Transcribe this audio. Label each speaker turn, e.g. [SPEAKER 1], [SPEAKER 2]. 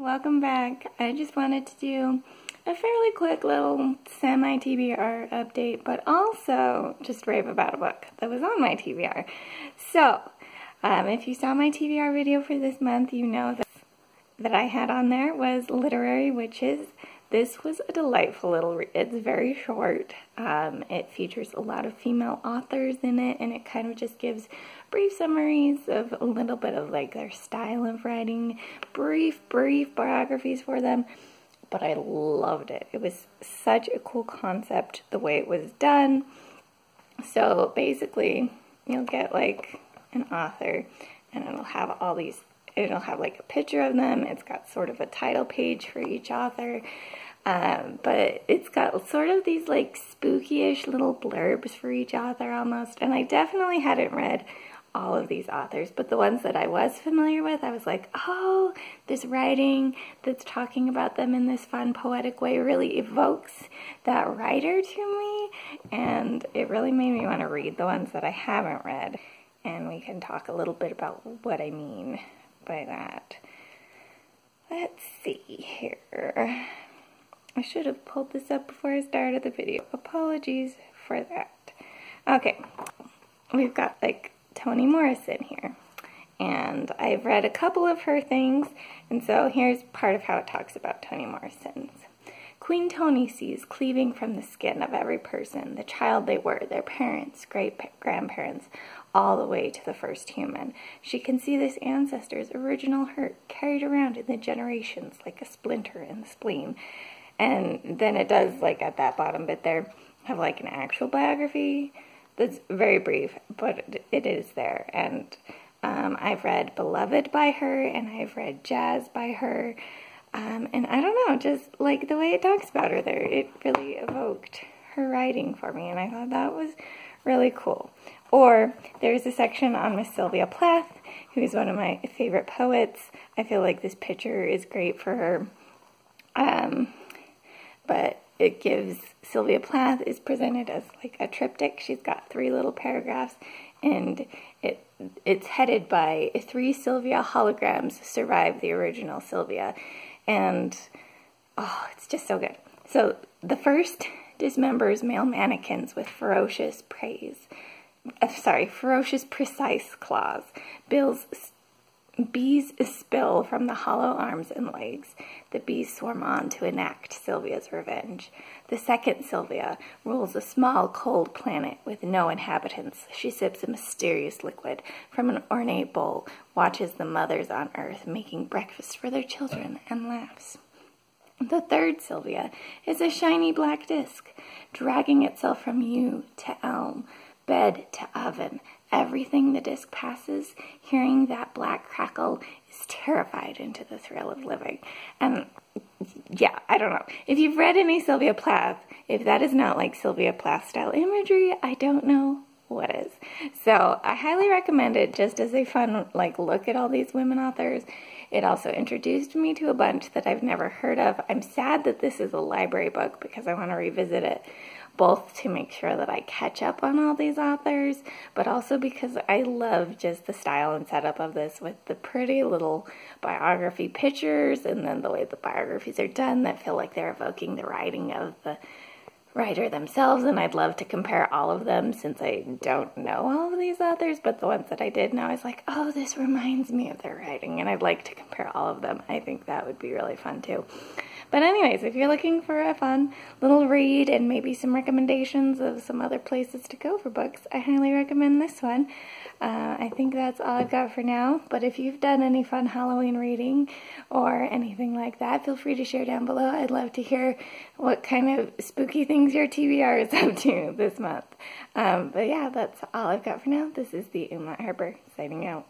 [SPEAKER 1] welcome back. I just wanted to do a fairly quick little semi-TBR update, but also just rave about a book that was on my TBR. So, if you saw my TBR video for this month, you know that I had on there was Literary Witches. This was a delightful little read. It's very short. It features a lot of female authors in it, and it kind of just gives brief summaries of a little bit of like their style of writing, brief biographies for them. But I loved it. It was such a cool concept, the way it was done. So basically, you'll get like an author, and it'll have all these, it'll have like a picture of them. It's got sort of a title page for each author. But it's got sort of these like spooky-ish little blurbs for each author almost. And I definitely hadn't read all of these authors, but the ones that I was familiar with, I was like, oh, this writing that's talking about them in this fun, poetic way really evokes that writer to me. And it really made me want to read the ones that I haven't read. And we can talk a little bit about what I mean by that. Let's see here. I should have pulled this up before I started the video. Apologies for that. Okay, we've got like Toni Morrison here. And I've read a couple of her things, and so here's part of how it talks about Toni Morrison's. Queen Toni sees cleaving from the skin of every person, the child they were, their parents, great-grandparents, all the way to the first human. She can see this ancestor's original hurt carried around in the generations like a splinter in the spleen. And then it does, like at that bottom bit there, have like an actual biography that's very brief, but it is there. And I've read Beloved by her, and I've read Jazz by her. And I don't know, just like the way it talks about her there, it really evoked her writing for me, and I thought that was really cool. Or there's a section on Miss Sylvia Plath, who's one of my favorite poets. I feel like this picture is great for her. But it gives, Sylvia Plath is presented as like a triptych. She's got 3 little paragraphs, and it's headed by 3 Sylvia holograms survive the original Sylvia. And, oh, it's just so good. So, the first dismembers male mannequins with ferocious precise claws. Bees spill from the hollow arms and legs. The bees swarm on to enact Sylvia's revenge. The second Sylvia rules a small, cold planet with no inhabitants. She sips a mysterious liquid from an ornate bowl, watches the mothers on Earth making breakfast for their children, and laughs. The third Sylvia is a shiny black disc, dragging itself from yew to elm, bed to oven. Everything the disc passes, hearing that black crackle, is terrified into the thrill of living. And yeah, I don't know. If you've read any Sylvia Plath, if that is not like Sylvia Plath style imagery, I don't know what is. So I highly recommend it just as a fun like look at all these women authors. It also introduced me to a bunch that I've never heard of. I'm sad that this is a library book because I want to revisit it, both to make sure that I catch up on all these authors, but also because I love just the style and setup of this with the pretty little biography pictures, and then the way the biographies are done that feel like they're evoking the writing of the writer themselves. And I'd love to compare all of them since I don't know all of these authors, but the ones that I did know, I was like, oh, this reminds me of their writing, and I'd like to compare all of them. I think that would be really fun too. But anyways, if you're looking for a fun little read and maybe some recommendations of some other places to go for books, I highly recommend this one. I think that's all I've got for now, but if you've done any fun Halloween reading or anything like that, feel free to share down below. I'd love to hear what kind of spooky things your TBR is up to this month. But yeah, that's all I've got for now. This is the Umlaut Harper signing out.